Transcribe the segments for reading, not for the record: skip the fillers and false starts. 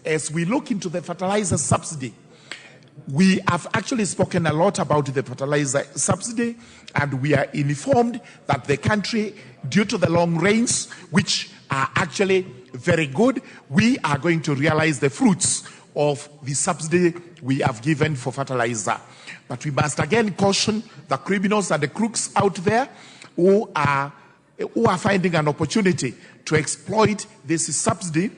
as we look into the fertilizer subsidy, we have actually spoken a lot about the fertilizer subsidy, and we are informed that the country, due to the long rains, which are actually very good, we are going to realize the fruits of the subsidy we have given for fertilizer. But we must again caution the criminals and the crooks out there who are finding an opportunity to exploit this subsidy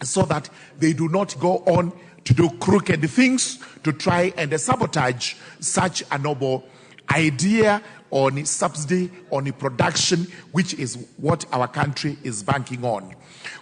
so that they do not go on to do crooked things to try and sabotage such a noble idea on subsidy, on production, which is what our country is banking on.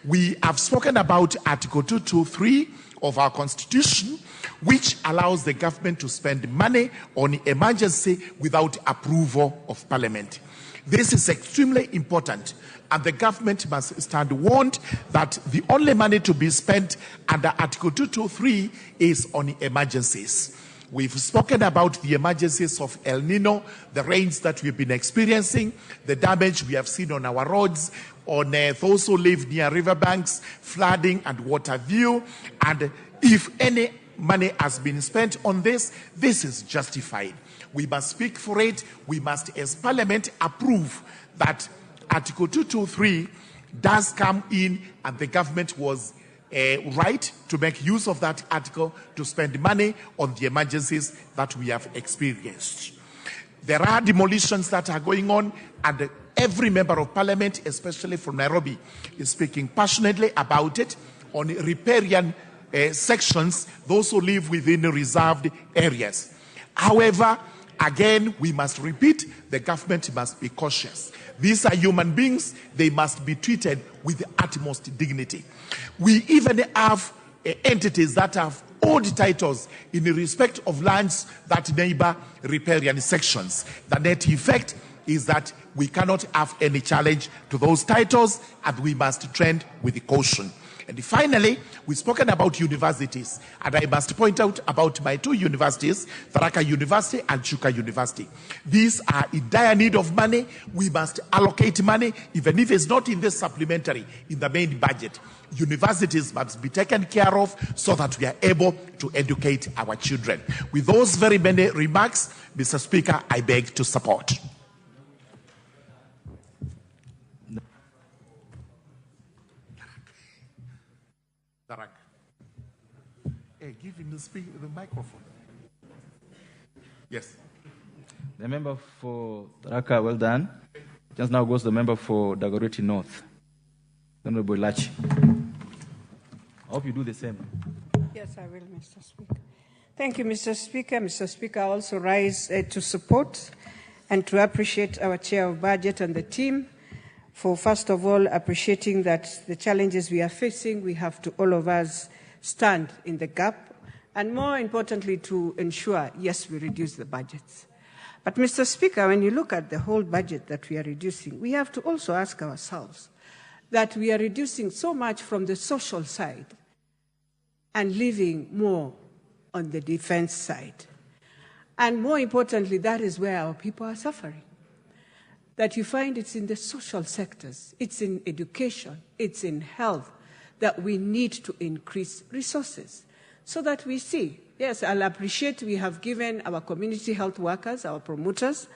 We have spoken about Article 223 of our Constitution, which allows the government to spend money on emergency without approval of Parliament. This is extremely important, and the government must stand warned that the only money to be spent under Article 223 is on emergencies. We've spoken about the emergencies of El Nino, the rains that we've been experiencing, the damage we have seen on our roads, on those who live near riverbanks, flooding and water view. And if any money has been spent on this, this is justified. We must speak for it. We must, as Parliament, approve that Article 223 does come in, and the government was right to make use of that article to spend money on the emergencies that we have experienced. There are demolitions that are going on, and every member of Parliament, especially from Nairobi, is speaking passionately about it on riparian sections, those who live within reserved areas. However, again, we must repeat, the government must be cautious. These are human beings. They must be treated with the utmost dignity. We even have entities that have old titles in respect of lands that neighbor riparian sections. The net effect is that we cannot have any challenge to those titles, and we must trend with caution. And finally, we've spoken about universities, and I must point out about my two universities, Tharaka University and Chuka University. These are in dire need of money. We must allocate money, even if it's not in the supplementary, in the main budget. Universities must be taken care of so that we are able to educate our children. With those very many remarks, Mr. Speaker, I beg to support. Tharaka. Hey, give him the microphone. Yes. The member for Tharaka, well done. Just now goes the member for Dagoretti North, Honorable Lachi. I hope you do the same. Yes, I will, Mr. Speaker. Thank you, Mr. Speaker. Mr. Speaker, I also rise to support and to appreciate our Chair of Budget and the team for, first of all, appreciating that the challenges we are facing, we have to, all of us, stand in the gap, and more importantly, to ensure, yes, we reduce the budgets. But, Mr. Speaker, when you look at the whole budget that we are reducing, we have to also ask ourselves that we are reducing so much from the social side and leaving more on the defense side. And more importantly, that is where our people are suffering. That you find it's in the social sectors, it's in education, it's in health, that we need to increase resources so that we see. Yes, I'll appreciate we have given our community health workers, our promoters.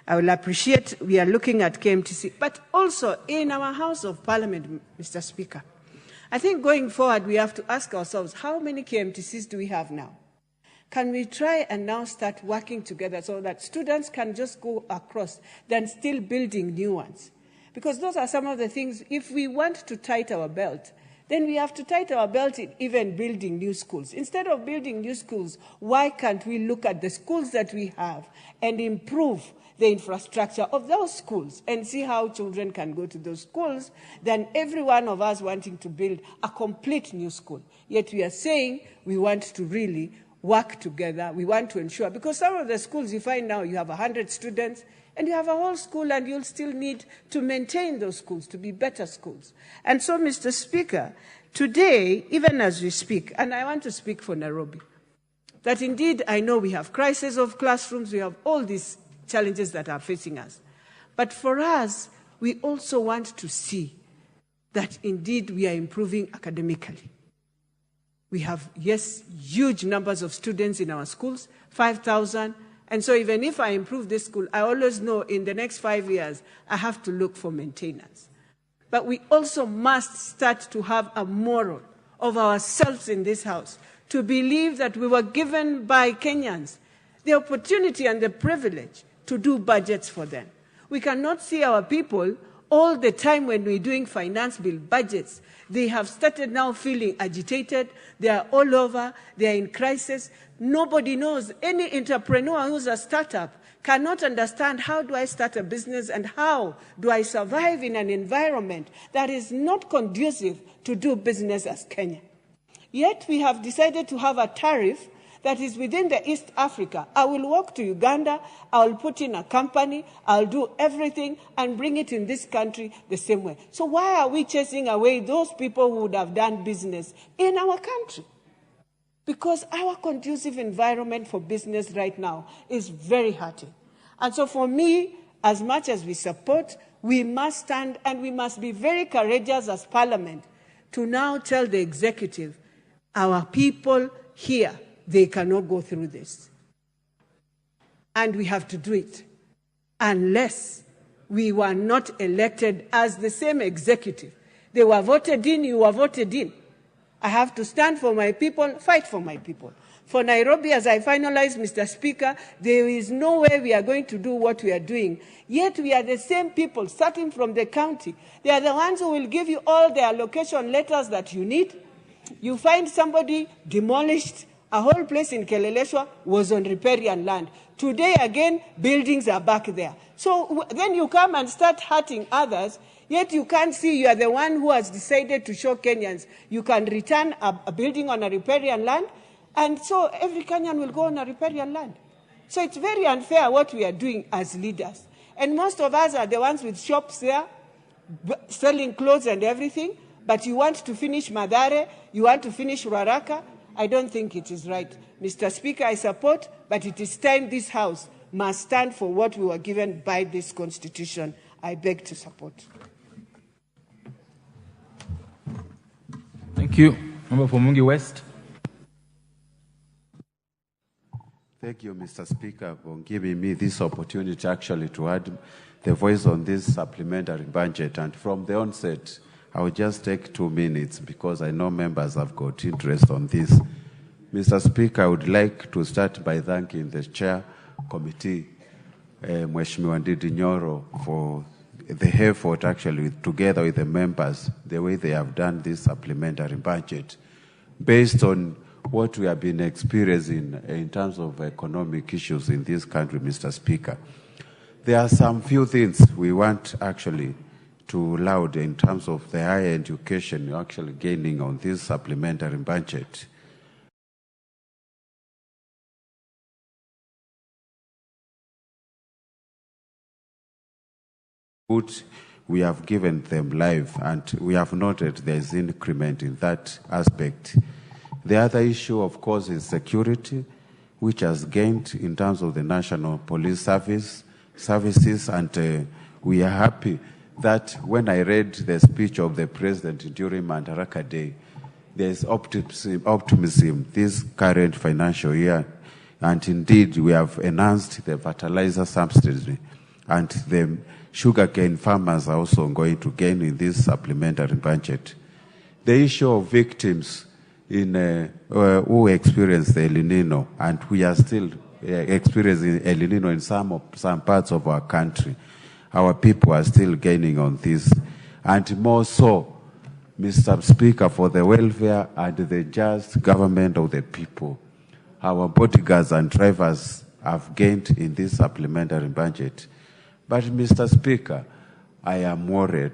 I will appreciate we are looking at KMTC, but also in our House of Parliament, Mr. Speaker. I think going forward, we have to ask ourselves, how many KMTCs do we have now? Can we try and now start working together so that students can just go across than still building new ones? Because those are some of the things, if we want to tighten our belt, then we have to tighten our belt in even building new schools. Instead of building new schools, why can't we look at the schools that we have and improve the infrastructure of those schools and see how children can go to those schools than every one of us wanting to build a complete new school? Yet we are saying we want to really work together. We want to ensure, because some of the schools you find now, you have 100 students and you have a whole school and you'll still need to maintain those schools to be better schools. And so, Mr. Speaker, today, even as we speak, and I want to speak for Nairobi, that indeed I know we have crisis of classrooms, we have all these challenges that are facing us. But for us, we also want to see that indeed we are improving academically. We have, yes, huge numbers of students in our schools, 5,000. And so even if I improve this school, I always know in the next 5 years, I have to look for maintenance. But we also must start to have a moral of ourselves in this house, to believe that we were given by Kenyans the opportunity and the privilege to do budgets for them. We cannot see our people all the time when we're doing finance bill budgets. They have started now feeling agitated. They are all over. They are in crisis. Nobody knows. Any entrepreneur who's a startup cannot understand, how do I start a business and how do I survive in an environment that is not conducive to do business as Kenya. Yet we have decided to have a tariff that is within the East Africa. I will walk to Uganda, I'll put in a company, I'll do everything and bring it in this country the same way. So why are we chasing away those people who would have done business in our country? Because our conducive environment for business right now is very hurting. And so for me, as much as we support, we must stand and we must be very courageous as Parliament to now tell the executive, our people here, they cannot go through this. And we have to do it unless we were not elected as the same executive. They were voted in, you were voted in. I have to stand for my people, fight for my people. For Nairobi, as I finalize, Mr. Speaker, there is no way we are going to do what we are doing. Yet we are the same people, starting from the county. They are the ones who will give you all the allocation letters that you need. You find somebody demolished. A whole place in Keleleshwa was on riparian land. Today, again, buildings are back there. So then you come and start hurting others, yet you can't see you are the one who has decided to show Kenyans you can return a building on a riparian land, and so every Kenyan will go on a riparian land. So it's very unfair what we are doing as leaders. And most of us are the ones with shops there, selling clothes and everything, but you want to finish Madare, you want to finish Tharaka. I don't think it is right. Mr. Speaker, I support, but it is time this House must stand for what we were given by this Constitution. I beg to support. Thank you. Member for Mungi West. Thank you, Mr. Speaker, for giving me this opportunity actually to add the voice on this supplementary budget. And from the onset, I will just take 2 minutes because I know members have got interest on this. Mr. Speaker, I would like to start by thanking the Chair Committee, Mheshimiwa Ndindi Nyoro, for the effort actually together with the members, the way they have done this supplementary budget, based on what we have been experiencing in terms of economic issues in this country, Mr. Speaker. There are some few things we want actually to laud in terms of the higher education you're actually gaining on this supplementary budget. We have given them life, and we have noted there is increment in that aspect. The other issue, of course, is security, which has gained in terms of the National Police Services, and we are happy that when I read the speech of the President during Tharaka Day, there is optimism this current financial year, and indeed we have enhanced the fertilizer subsidy, and the sugarcane farmers are also going to gain in this supplementary budget. The issue of victims who experience the El Nino, and we are still experiencing El Nino in some parts of our country. Our people are still gaining on this. And more so, Mr. Speaker, for the welfare and the just government of the people, our bodyguards and drivers have gained in this supplementary budget. But Mr. Speaker, I am worried